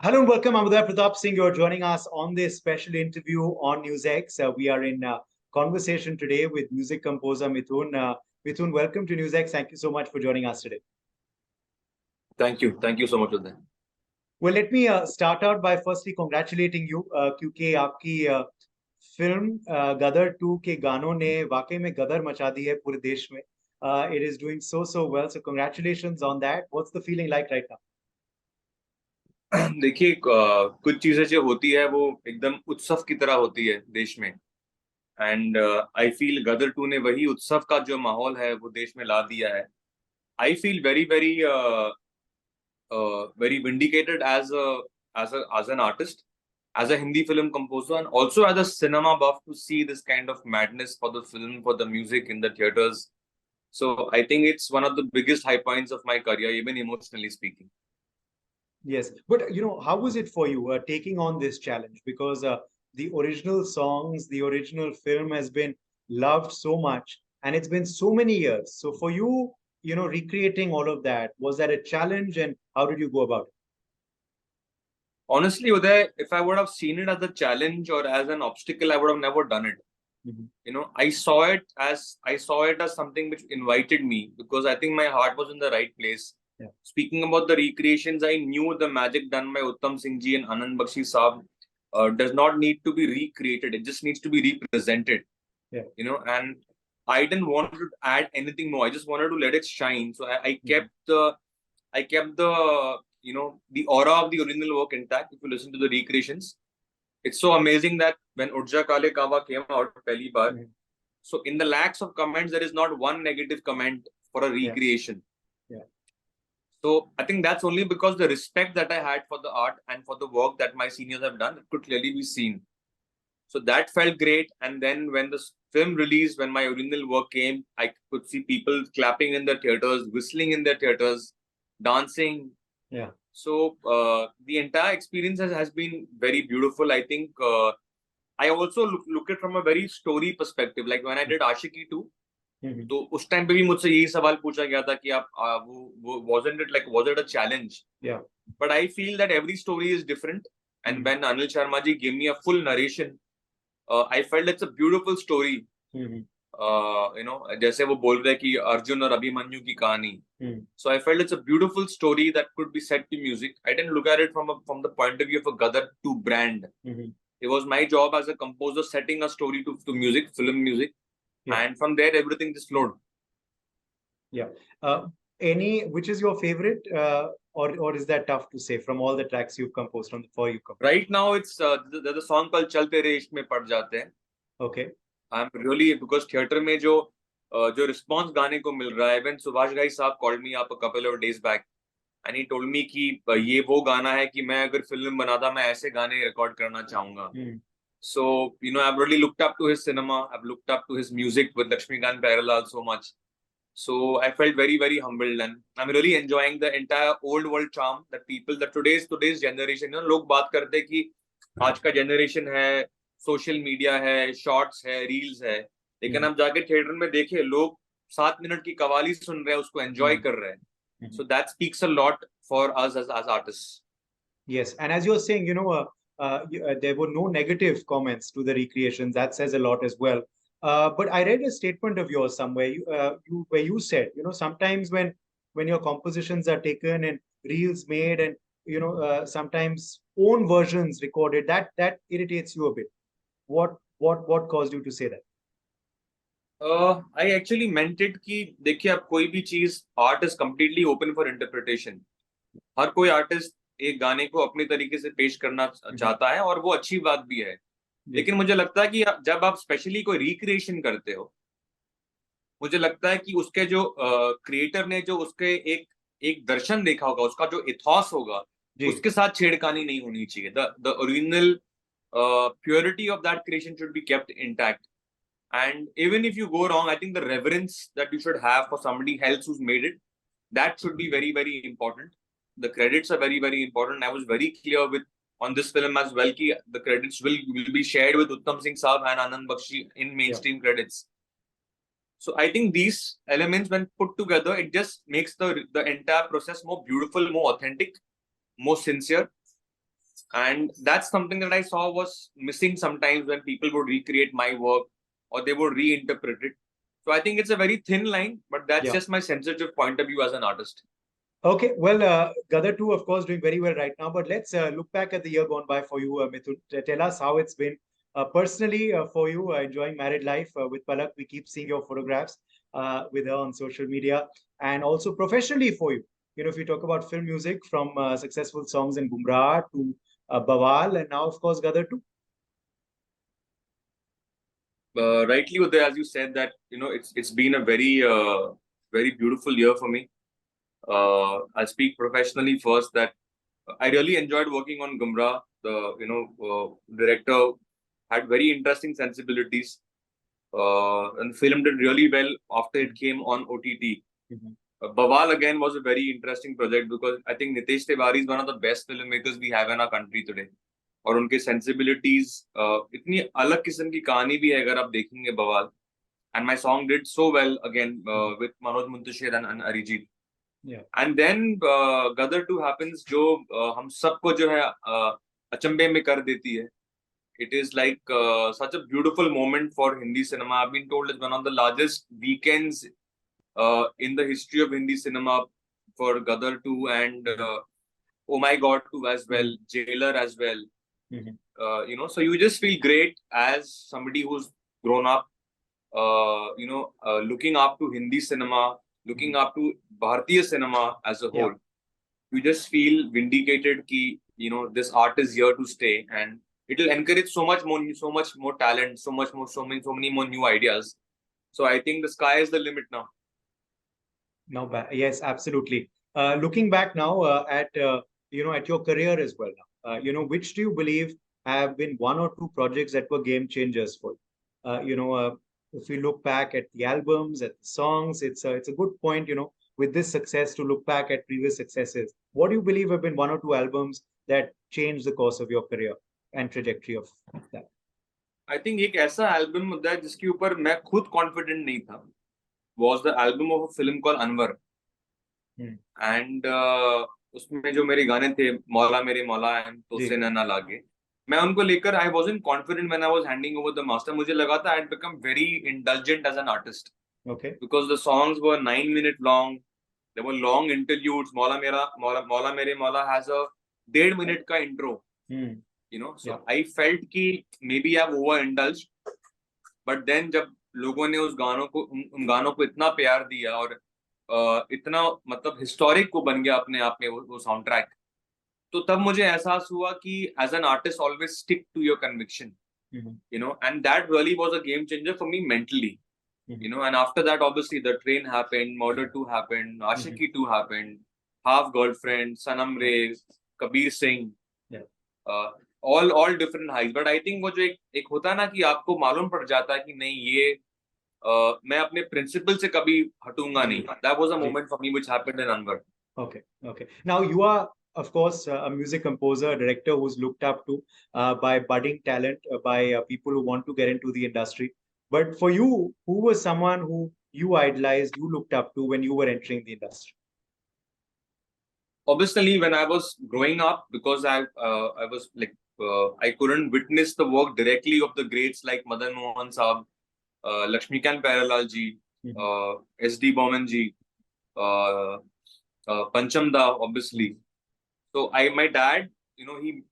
Hello and welcome. I'm Uday Pratap Singh. You're joining us on this special interview on NewsX. We are in conversation today with music composer Mithoon. Mithoon, welcome to NewsX. Thank you so much for joining us today. Thank you. Thank you so much, Uday. Well, let me start out by firstly congratulating you क्योंकि आपकी film गदर 2 के गानों ने वाकई में गदर मचा दी है पूरे देश में. It is doing so well. So congratulations on that. What's the feeling like right now? देखिए कुछ चीजें जो होती है वो एकदम उत्सव की तरह होती है देश में. एंड आई फील गदर 2 ने वही उत्सव का जो माहौल है वो देश में ला दिया है. I feel very very very vindicated as an artist, as a Hindi film composer, and also as a cinema buff to see this kind of madness for the film, for the music in the theaters. So I think it's one of the biggest high points of my career, even emotionally speaking. Yes, but how was it for you taking on this challenge? Because the original songs, the original film has been loved so much, and it's been so many years. So for you, recreating all of that, was that a challenge, and how did you go about it? Honestly, Uday, if I would have seen it as a challenge or as an obstacle, I would have never done it. I saw it as something which invited me, because I think my heart was in the right place. Yeah. Speaking about the recreations, I knew the magic done by Uttam Singh ji and Anand Bakshi Saab does not need to be recreated. It just needs to be represented. Yeah. And I didn't want to add anything more. I just wanted to let it shine. So I kept the the aura of the original work intact. If you listen to the recreations, it's so amazing that when Urja Kale Kawa came out pehli baar, so in the lakhs of comments, there is not one negative comment for a recreation. Yeah. So I think that's only because the respect that I had for the art and for the work that my seniors have done, it could clearly be seen. So that felt great. And then when the film released, when my original work came, I could see people clapping in the theaters, whistling in their theaters, dancing. Yeah. So the entire experience has been very beautiful. I think I also look at it from a very story perspective. Like when I did Ashiki 2, तो उस time पे भी मुझसे यही सवाल पूछा गया था कि आप was it a challenge? Yeah. But I feel that every story is different. And when Anil Sharma ji gave me a full narration, I felt it's a beautiful story. जैसे वो बोल रहे कि अर्जुन और अभिमन्यु की कहानी. So I felt it's a beautiful story that could be set to music. I didn't look at it from the point of view of a Gadar 2 brand. It was my job as a composer setting a story to music, film music. Yeah. And from there, everything just flowed. Yeah. Which is your favorite, or is that tough to say from all the tracks you've composed for you? Right now, it's there's a song called "Chal Tere Ishq Mein Pad Jate Hain." Okay. I'm really, because theater में जो response गाने को मिल रहा है. When Subhash Ghai साहब called me up a couple of days back, and he told me कि ये वो गाना है कि मैं अगर फिल्म बनाता मैं ऐसे गाने रिकॉर्ड करना चाहूंगा. So, I've really looked up to his cinema. I've looked up to his music with Lakshmikant Parallel so much. So I felt very, very humbled, and I'm really enjoying the entire old world charm that today's generation, लोग बात करते हैं कि आज का generation है, social media है, shorts है, reels है, लेकिन आप जाके थिएटर में देखे लोग 7 मिनट की कवाली सुन रहे हैं, उसको enjoy कर रहे हैं. So that speaks a lot for us as artists. Yes, and as you're saying, there were no negative comments to the recreations. That says a lot as well. But I read a statement of yours somewhere where you said, sometimes when your compositions are taken and reels made and sometimes own versions recorded, that irritates you a bit. What caused you to say that? I actually meant it कि देखिए आप कोई भी चीज, art is completely open for interpretation. हर कोई artist एक गाने को अपने तरीके से पेश करना चाहता है और वो अच्छी बात भी है. लेकिन मुझे लगता है कि जब आप स्पेशली कोई रिक्रिएशन करते हो, मुझे लगता है कि उसके जो क्रिएटर ने जो उसके एक दर्शन देखा होगा, उसका जो इथॉस होगा, उसके साथ छेड़खानी नहीं होनी चाहिए. The original purity of that creation should be kept intact. And even if you go wrong, I think the reverence that you should have for somebody else who's made it, that should be very, very important. The credits are very, very important. I was very clear on this film as well कि the credits will be shared with Uttam Singh Saab and Anand Bakshi in mainstream credits. So I think these elements, when put together, it just makes the entire process more beautiful, more authentic, more sincere. And that's something that I saw was missing sometimes when people would recreate my work or they would reinterpret it. So I think it's a very thin line, but that's Yeah. just my sensitive point of view as an artist. Okay, well, Gadar 2, of course, doing very well right now. But let's look back at the year gone by for you, Mithun. Tell us how it's been personally for you, enjoying married life with Palak. We keep seeing your photographs with her on social media, and also professionally for you. You know, if you talk about film music, from successful songs in Gumrah to Bawal, and now, of course, Gadar 2. Rightly, Uday, as you said that it's been a very beautiful year for me. I'll speak professionally first that I really enjoyed working on Gumrah. The director had very interesting sensibilities, and the film did really well after it came on OTT. Mhm. Bawal again was a very interesting project because I think Nitesh Tiwari is one of the best filmmakers we have in our country today. और उनके sensibilities इतनी अलग किस्म की कहानी भी है अगर आप देखेंगे बवाल. And my song did so well again with Manoj Muntashir and Arijit. Yeah. And then Gadar 2 happens जो हम सबको जो है अचंभे में कर देती है. It is like such a beautiful moment for Hindi cinema. I've been told it's one of the largest weekends in the history of Hindi cinema for Gadar 2 and Oh My God 2 as well, Jailer as well. So you just feel great as somebody who's grown up, looking up to Hindi cinema, looking up to Bharatiya cinema as a whole. You just feel vindicated ki, this art is here to stay and it will encourage so much more talent, so many more new ideas. So I think the sky is the limit now. No, yes, absolutely. Looking back now at at your career as well now, which do you believe have been one or two projects that were game changers for you? If you look back at the albums, at the songs, it's a good point, with this success to look back at previous successes. What do you believe have been one or two albums that changed the course of your career and trajectory of that? I think एक ऐसा album होता है जिसके ऊपर मैं खुद confident नहीं था. Was the album of a film called Anwar. And उसमें जो मेरे गाने थे मौला मेरे मौला एंड तुझसे ना लागे, मैं उनको लेकर I wasn't confident when I was handing over the master. मुझे लगा था I'd become very indulgent as an artist. Okay. Because the songs were 9 minute long. There were long interludes. मौला मेरे मौला has a 1.5 minute का intro. So I felt कि maybe I've overindulged. But then जब लोगों ने उन गानों को इतना प्यार दिया और इतना मतलब हिस्टोरिक को बन गया अपने आप में वो साउंड ट्रैक, तो तब मुझे एहसास हुआ कि as an artist always stick to your conviction, and that really was a game changer for me mentally. And after that obviously the train happened, Murder 2 happened, Ashiki 2 happened, Half Girlfriend, Sanam Re, Kabir Singh, all different highs. But I think वो जो एक होता है ना कि आपको मालूम पड़ जाता है कि नहीं ये मैं अपने प्रिंसिपल से कभी हटूंगा नहीं. That was a moment for me which happened in Anwar. Okay. Now you are, of course, a music composer, a director who's looked up to by budding talent, by people who want to get into the industry. But for you, who was someone who you idolized, you looked up to when you were entering the industry? Obviously, when I was growing up, because I was like I couldn't witness the work directly of the greats like Madan Mohan Saab, Lakshmikant Pyarelal ji, S.D. Burman ji, Pancham Da, obviously. So my dad, he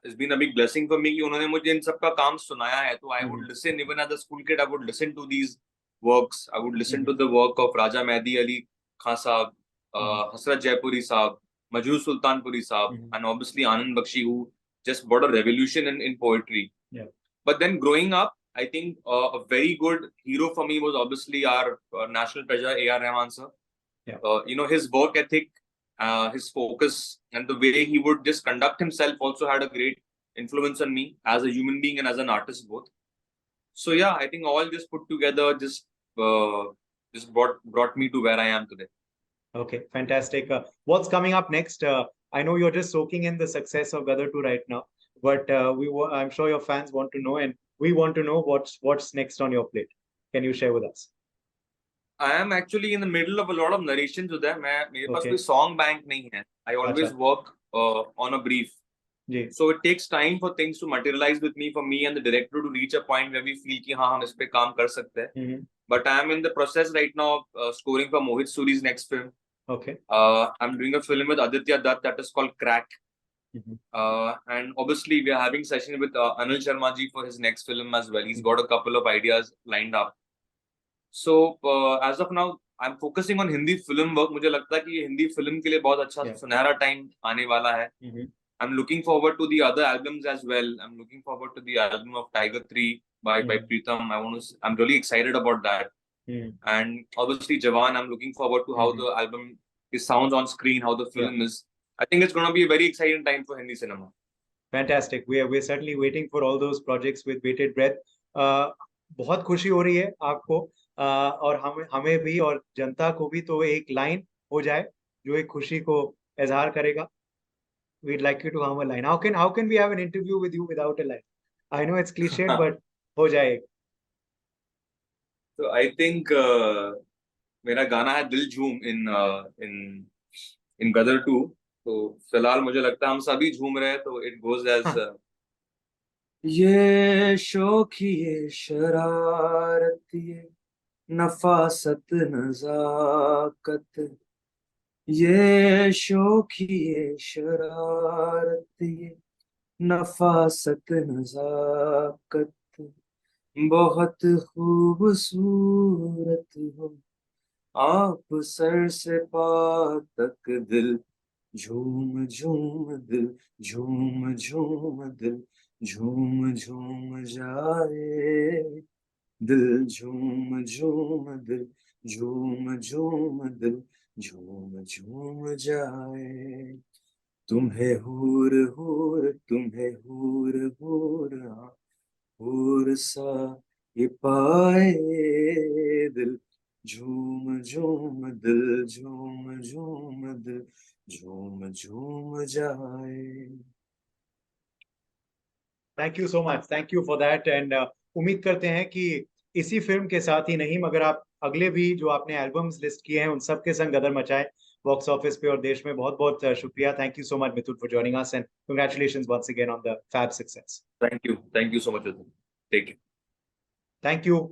has been a big blessing for me कि उन्होंने मुझे इन सब का काम सुनाया है. तो I would listen, even as a school kid, I would listen to these works. I would listen to the work of Raja Mehdi Ali Khan Saab, Hasrat Jaipuri Saab, Majroor Sultanpuri Saab, and obviously Anand Bakshi, who just brought a revolution in poetry. But then growing up, I think a very good hero for me was obviously our national treasure A.R. Rahman sir. His work ethic, his focus, and the way he would just conduct himself also had a great influence on me as a human being and as an artist both. So yeah, I think all just put together just brought me to where I am today. Okay, fantastic. What's coming up next? I know you're just soaking in the success of Gadar 2 right now, but I'm sure your fans want to know, and we want to know what's next on your plate. Can you share with us? I am actually in the middle of a lot of narrations with them. मेरे पास कोई song bank नहीं है. I always work on a brief. Ji. So it takes time for things to materialize with me, for me and the director to reach a point where we feel कि हाँ हम इस पे काम कर सकते हैं. Mhm. But I am in the process right now of scoring for Mohit Suri's next film. Okay. I'm doing a film with Aditya Dutt that is called Crack. Mhm. And obviously we are having session with Anil Sharma ji for his next film as well. He's got a couple of ideas lined up. So as of now I'm focusing on Hindi film work. मुझे लगता है कि ये Hindi film के लिए बहुत अच्छा सुनहरा टाइम आने वाला है. I'm looking forward to the other albums as well. I'm looking forward to the album of Tiger 3 by Pritam. I'm really excited about that. And obviously Jawan, I'm looking forward to how the album sounds on screen, how the film is. I think it's going to be a very exciting time for Hindi cinema. Fantastic. We're certainly waiting for all those projects with bated breath. बहुत खुशी हो रही है आपको, और हमें भी और जनता को भी, तो एक लाइन हो जाए जो एक खुशी को इजहार करेगा. We'd like you to have a line. How can we have an interview with you without a line? I know it's cliched, but हो जाए. So I think मेरा गाना है दिल झूम in Gadar 2. तो फिलहाल मुझे लगता है हम सभी झूम रहे हैं, तो it goes as ये शौखी ये शरारत ये नफासत नजाकत, ये शौखी ये शरारत ये नफासत नजाकत, बहुत खूबसूरत हो आप सर से पाँव तक, दिल झूम झूम दिल झूम झूम दिल झूम झूम जाए, दिल झूम झूम दिल झूम झूम दिल झूम झूम जाए, तुम्हें हूर हूर तुम्हें हूर हूर हूर सा ये पाए, दिल झूम झूम दिल झूम झूम दिल झूम झूम जाए. Thank you so much, thank you for that. And उम्मीद करते हैं कि इसी फिल्म के साथ ही नहीं, मगर आप अगले भी जो आपने एल्बम्स लिस्ट किए हैं उन सब के संग गदर मचाए बॉक्स ऑफिस पे और देश में. बहुत बहुत शुक्रिया. Thank you so much Mithun for joining us, and congratulations once again on the fab success. Thank you so much. Take care. Thank you.